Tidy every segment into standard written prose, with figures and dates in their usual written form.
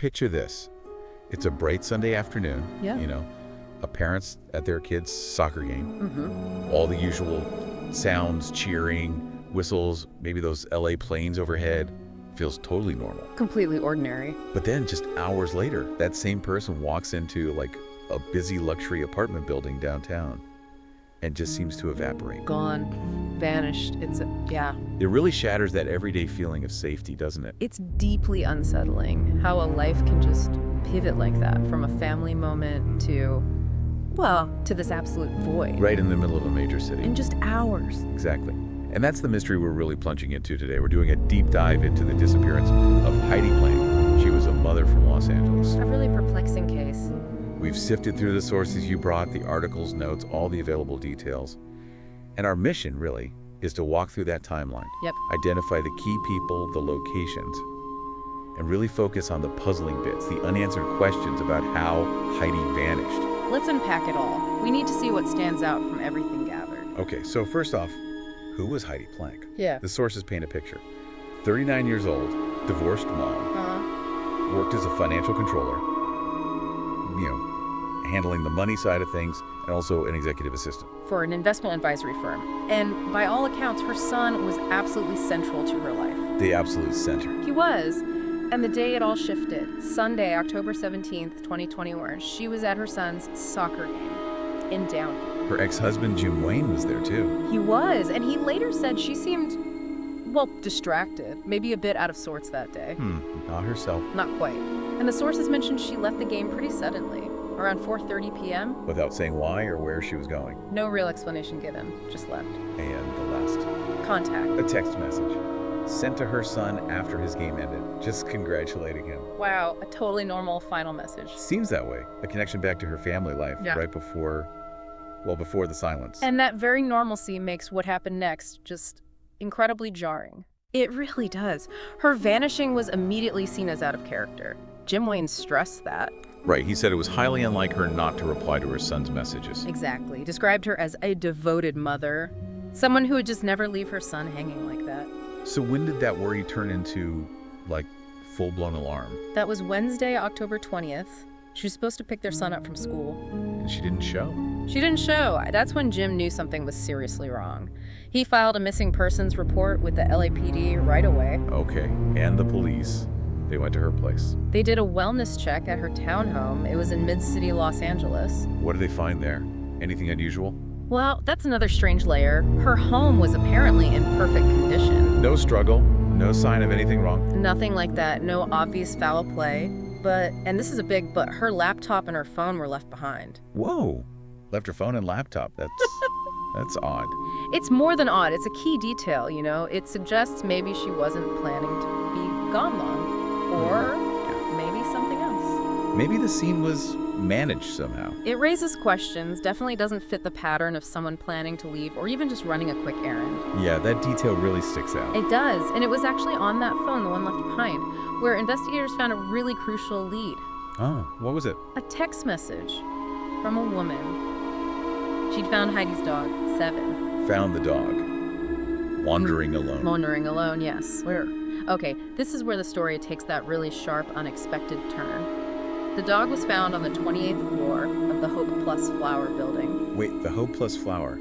picture this. It's a bright Sunday afternoon, Yeah. parents at their kid's soccer game. Mm-hmm. All the usual sounds, cheering, whistles, maybe those LA planes overhead. Feels totally normal. Completely ordinary. But then just hours later, that same person walks into like a busy luxury apartment building downtown and just seems to evaporate. Gone. Vanished. Yeah. It really shatters that everyday feeling of safety, doesn't it? It's deeply unsettling how a life can just pivot like that from a family moment to this absolute void. Right in the middle of a major city. In just hours. Exactly. And that's the mystery we're really plunging into today. We're doing a deep dive into the disappearance of Heidi Planck. She was a mother from Los Angeles. A really perplexing case. We've sifted through the sources you brought, the articles, notes, all the available details. And our mission, really, is to walk through that timeline. Yep. Identify the key people, the locations, and really focus on the puzzling bits, the unanswered questions about how Heidi vanished. Let's unpack it all. We need to see what stands out from everything gathered. Okay, so first off, who was Heidi Planck? Yeah. The sources paint a picture. 39 years old, divorced mom, worked as a financial controller, handling the money side of things, and also an executive assistant. For an investment advisory firm. And by all accounts, her son was absolutely central to her life. The absolute center. He was. And the day it all shifted, Sunday, October 17th, 2021, she was at her son's soccer game in downtown. Her ex-husband, Jim Wayne, was there too. He was, and he later said she seemed, distracted, maybe a bit out of sorts that day. Not herself. Not quite. And the sources mentioned she left the game pretty suddenly, around 4:30 p.m. Without saying why or where she was going. No real explanation given, just left. And the last. Contact. A text message sent to her son after his game ended, just congratulating him. Wow, a totally normal final message. Seems that way. A connection back to her family life right before the silence. And that very normalcy makes what happened next just incredibly jarring. It really does. Her vanishing was immediately seen as out of character. Jim Wayne stressed that. Right, he said it was highly unlike her not to reply to her son's messages. Exactly. Described her as a devoted mother, someone who would just never leave her son hanging like that. So when did that worry turn into, full-blown alarm? That was Wednesday, October 20th. She was supposed to pick their son up from school. And she didn't show? She didn't show. That's when Jim knew something was seriously wrong. He filed a missing persons report with the LAPD right away. Okay, and the police. They went to her place. They did a wellness check at her townhome. It was in mid-city Los Angeles. What did they find there? Anything unusual? Well, that's another strange layer. Her home was apparently in perfect condition. No struggle, no sign of anything wrong? Nothing like that, no obvious foul play. But, and this is a big but, her laptop and her phone were left behind. Whoa, left her phone and laptop. That's odd. It's more than odd, it's a key detail, It suggests maybe she wasn't planning to be gone long. Or maybe something else. Maybe the scene was managed somehow. It raises questions, definitely doesn't fit the pattern of someone planning to leave or even just running a quick errand. Yeah, that detail really sticks out. It does, and it was actually on that phone, the one left behind, where investigators found a really crucial lead. Oh, what was it? A text message from a woman. She'd found Heidi's dog, 7. Found the dog. Wandering alone. Wandering alone, yes. Where? Okay, this is where the story takes that really sharp, unexpected turn. The dog was found on the 28th floor of the Hope Plus Flower building. Wait, the Hope Plus Flower?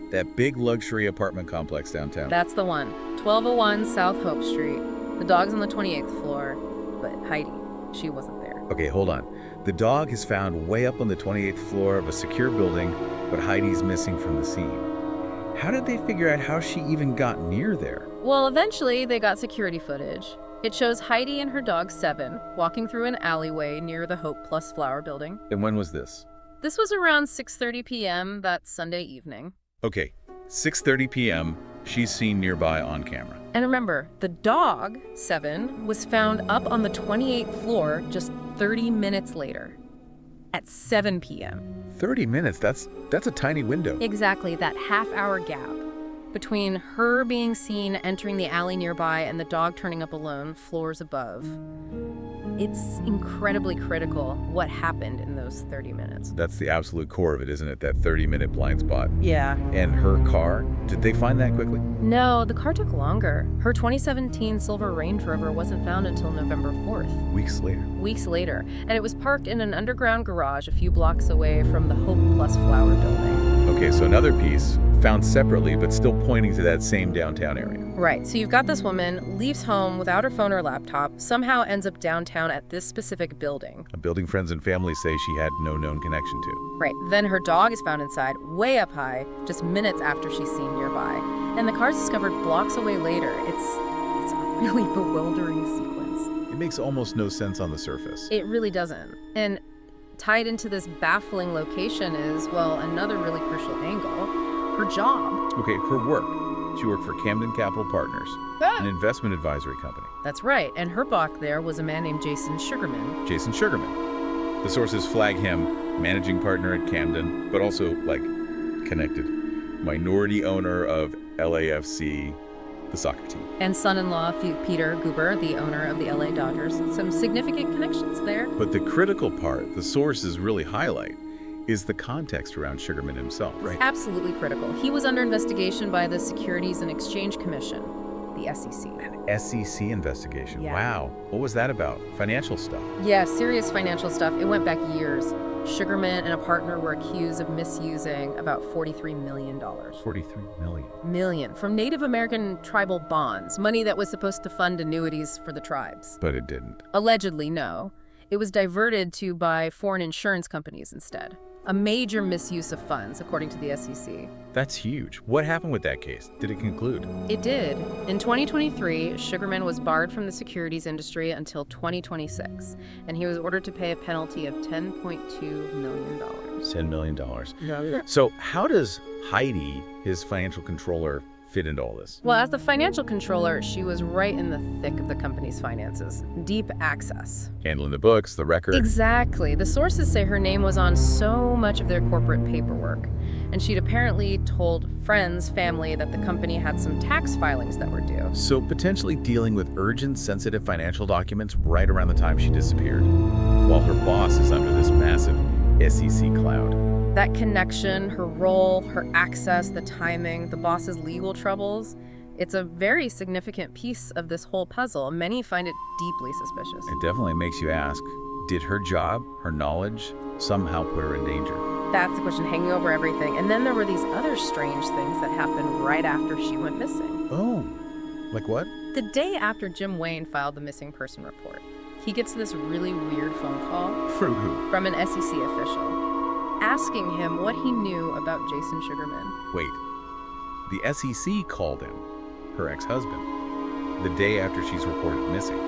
That big luxury apartment complex downtown? That's the one. 1201 South Hope Street. The dog's on the 28th floor, but Heidi, she wasn't there. Okay, hold on. The dog is found way up on the 28th floor of a secure building, but Heidi's missing from the scene. How did they figure out how she even got near there? Well, eventually they got security footage. It shows Heidi and her dog 7 walking through an alleyway near the Hope Plus Flower building. And when was this? This was around 6:30 p.m. that Sunday evening. Okay, 6:30 p.m., she's seen nearby on camera. And remember, the dog, 7, was found up on the 28th floor just 30 minutes later, at 7 p.m. 30 minutes? That's a tiny window. Exactly, that half-hour gap between her being seen entering the alley nearby and the dog turning up alone, floors above. It's incredibly critical what happened in those 30 minutes. That's the absolute core of it, isn't it? That 30-minute blind spot. Yeah. And her car, did they find that quickly? No, the car took longer. Her 2017 silver Range Rover wasn't found until November 4th. Weeks later. And it was parked in an underground garage a few blocks away from the Hope Plus Flower building. Okay, so another piece, found separately, but still pointing to that same downtown area. Right, so you've got this woman, leaves home without her phone or laptop, somehow ends up downtown at this specific building. A building friends and family say she had no known connection to. Right, then her dog is found inside, way up high, just minutes after she's seen nearby. And the car's discovered blocks away later. It's a really bewildering sequence. It makes almost no sense on the surface. It really doesn't. And tied into this baffling location is, well, another really crucial angle, her job. Okay, her work. She worked for Camden Capital Partners, an investment advisory company. That's right, and her boss there was a man named Jason Sugarman. Jason Sugarman. The sources flag him managing partner at Camden, but also, connected. Minority owner of LAFC, the soccer team. And son-in-law Peter Guber, the owner of the LA Dodgers. Some significant connections there. But the critical part, the sources really highlight, is the context around Sugarman himself, right? It's absolutely critical. He was under investigation by the Securities and Exchange Commission, the SEC. An SEC investigation. Yeah. Wow. What was that about? Financial stuff. Yeah, serious financial stuff. It went back years. Sugarman and a partner were accused of misusing about $43 million. $43 million from Native American tribal bonds, money that was supposed to fund annuities for the tribes. But it didn't. Allegedly, no. It was diverted to by foreign insurance companies instead. A major misuse of funds, according to the SEC. That's huge. What happened with that case? Did it conclude? It did. In 2023, Sugarman was barred from the securities industry until 2026, and he was ordered to pay a penalty of $10.2 million. $10 million. Yeah. So how does Heidi, his financial controller, fit into all this? Well, as the financial controller, she was right in the thick of the company's finances. Deep access. Handling the books, the record. Exactly. The sources say her name was on so much of their corporate paperwork. And she'd apparently told friends, family, that the company had some tax filings that were due. So potentially dealing with urgent, sensitive financial documents right around the time she disappeared, while her boss is under this massive SEC cloud. That connection, her role, her access, the timing, the boss's legal troubles, it's a very significant piece of this whole puzzle. Many find it deeply suspicious. It definitely makes you ask, did her job, her knowledge, somehow put her in danger? That's the question hanging over everything. And then there were these other strange things that happened right after she went missing. Oh, like what? The day after Jim Wayne filed the missing person report, he gets this really weird phone call. From who? From an SEC official, asking him what he knew about Jason Sugarman. Wait, the SEC called him, her ex-husband, the day after she's reported missing,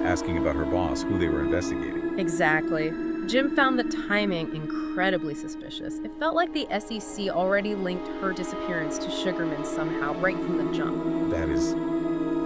asking about her boss, who they were investigating. Exactly. Jim found the timing incredibly suspicious. It felt like the SEC already linked her disappearance to Sugarman somehow, right from the jump. That is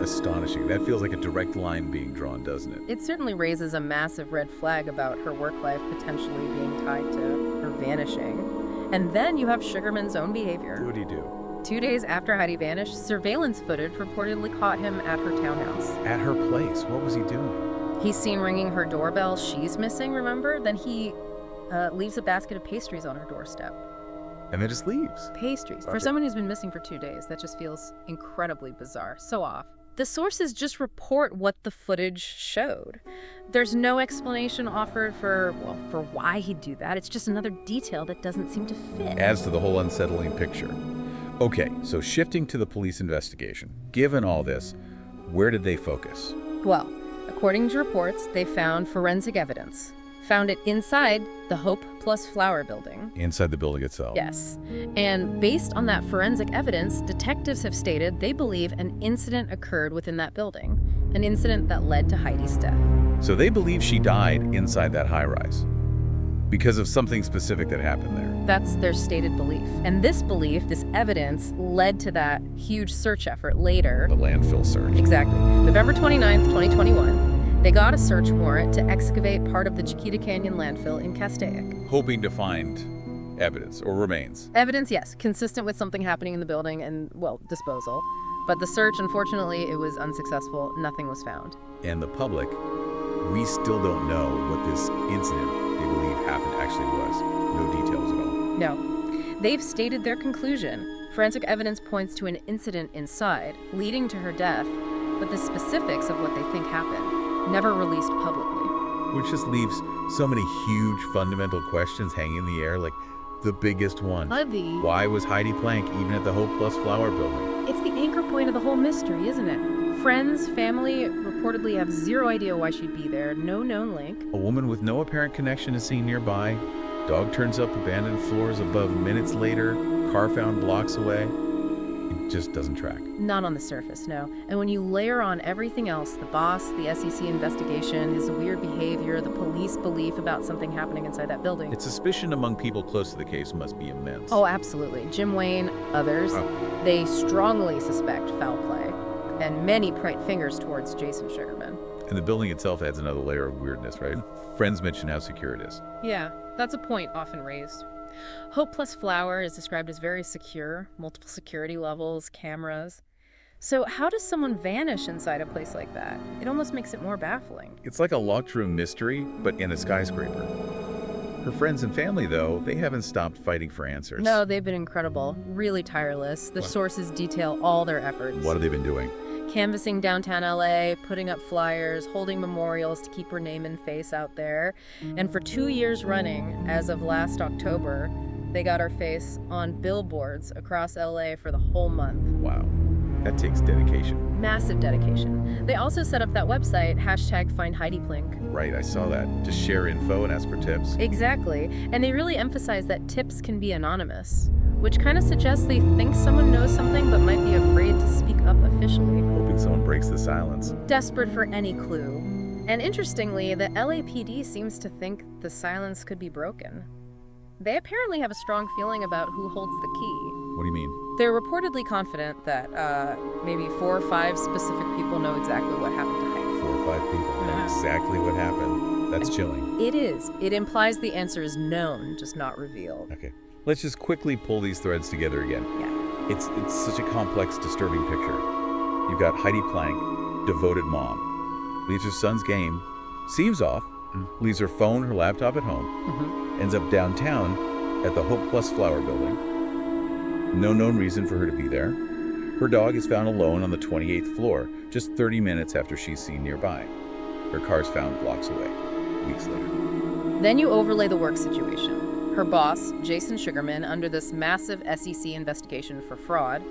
astonishing. That feels like a direct line being drawn, doesn't it? It certainly raises a massive red flag about her work life potentially being tied to her vanishing. And then you have Sugarman's own behavior. What did he do? 2 days after Heidi vanished, surveillance footage reportedly caught him at her townhouse. At her place? What was he doing? He's seen ringing her doorbell. She's missing, remember? Then he leaves a basket of pastries on her doorstep. And then just leaves. Pastries. Okay. For someone who's been missing for 2 days, that just feels incredibly bizarre. So off. The sources just report what the footage showed. There's no explanation offered for why he'd do that. It's just another detail that doesn't seem to fit. Adds to the whole unsettling picture. Okay, so shifting to the police investigation. Given all this, where did they focus? Well, according to reports, they found forensic evidence. Found it inside the Hope Plus Flower building. Inside the building itself? Yes. And based on that forensic evidence, detectives have stated they believe an incident occurred within that building. An incident that led to Heidi's death. So they believe she died inside that high-rise because of something specific that happened there. That's their stated belief. And this belief, this evidence, led to that huge search effort later. The landfill search. Exactly. November 29th, 2021. They got a search warrant to excavate part of the Chiquita Canyon landfill in Castaic. Hoping to find evidence or remains. Evidence, yes, consistent with something happening in the building and, disposal. But the search, unfortunately, it was unsuccessful. Nothing was found. And the public We still don't know what this incident they believe happened actually was. No details at all. No. They've stated their conclusion. Forensic evidence points to an incident inside, leading to her death, but the specifics of what they think happened never released publicly. Which just leaves so many huge fundamental questions hanging in the air, like the biggest one. Why was Heidi Planck even at the Hope Plus Flower building? It's the anchor point of the whole mystery, isn't it? Friends, family reportedly have zero idea why she'd be there, no known link. A woman with no apparent connection is seen nearby. Dog turns up abandoned floors above minutes later. Car found blocks away. It just doesn't track. Not on the surface, no. And when you layer on everything else, the boss, the SEC investigation, his weird behavior, the police belief about something happening inside that building. Its suspicion among people close to the case must be immense. Oh, absolutely. Jim Wayne, others, they strongly suspect foul play, and many point fingers towards Jason Sugarman. And the building itself adds another layer of weirdness, right? Friends mention how secure it is. Yeah, that's a point often raised. Hope Plus Flower is described as very secure, multiple security levels, cameras. So how does someone vanish inside a place like that? It almost makes it more baffling. It's like a locked room mystery, but in a skyscraper. Her friends and family, though, they haven't stopped fighting for answers. No, they've been incredible, really tireless. The sources detail all their efforts. What have they been doing? Canvassing downtown LA, putting up flyers, holding memorials to keep her name and face out there. And for 2 years running, as of last October, they got her face on billboards across LA for the whole month. Wow, that takes dedication. Massive dedication. They also set up that website, #FindHeidiPlanck. Right, I saw that. To share info and ask for tips. Exactly. And they really emphasize that tips can be anonymous, which kind of suggests they think someone knows something but might be afraid to speak up officially. Hoping someone breaks the silence. Desperate for any clue. And interestingly, the LAPD seems to think the silence could be broken. They apparently have a strong feeling about who holds the key. What do you mean? They're reportedly confident that maybe 4 or 5 specific people know exactly what happened to Heidi. 4 or 5 people know exactly what happened. That's chilling. It is. It implies the answer is known, just not revealed. Okay. Let's just quickly pull these threads together again. Yeah. It's such a complex, disturbing picture. You've got Heidi Planck, devoted mom, leaves her son's game, seems off, leaves her phone, her laptop at home, ends up downtown at the Hope Plus Flower building. No known reason for her to be there. Her dog is found alone on the 28th floor, just 30 minutes after she's seen nearby. Her car's found blocks away, weeks later. Then you overlay the work situation. Her boss, Jason Sugarman, under this massive SEC investigation for fraud.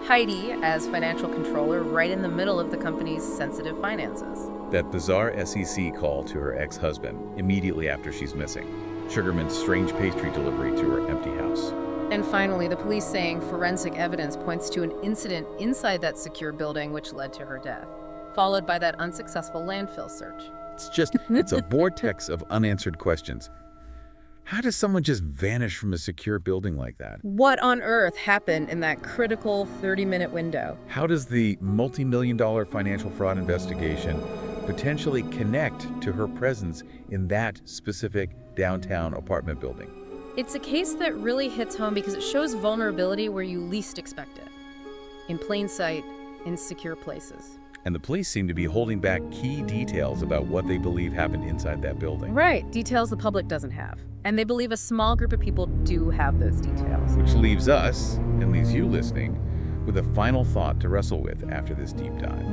Heidi as financial controller right in the middle of the company's sensitive finances. That bizarre SEC call to her ex-husband immediately after she's missing. Sugarman's strange pastry delivery to her empty house. And finally, the police saying forensic evidence points to an incident inside that secure building which led to her death, followed by that unsuccessful landfill search. It's a vortex of unanswered questions. How does someone just vanish from a secure building like that? What on earth happened in that critical 30-minute window? How does the multi-million-dollar financial fraud investigation potentially connect to her presence in that specific downtown apartment building? It's a case that really hits home because it shows vulnerability where you least expect it. In plain sight, in secure places. And the police seem to be holding back key details about what they believe happened inside that building. Right, details the public doesn't have. And they believe a small group of people do have those details. Which leaves us, and leaves you listening, with a final thought to wrestle with after this deep dive.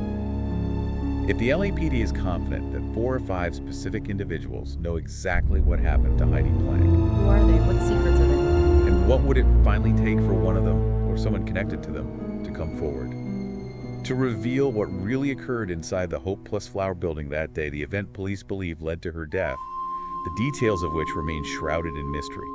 If the LAPD is confident that 4 or 5 specific individuals know exactly what happened to Heidi Planck, Who are they? What secrets are they? and what would it finally take for one of them, or someone connected to them, to come forward? To reveal what really occurred inside the Hope Plus Flower building that day, the event police believe led to her death, the details of which remain shrouded in mystery.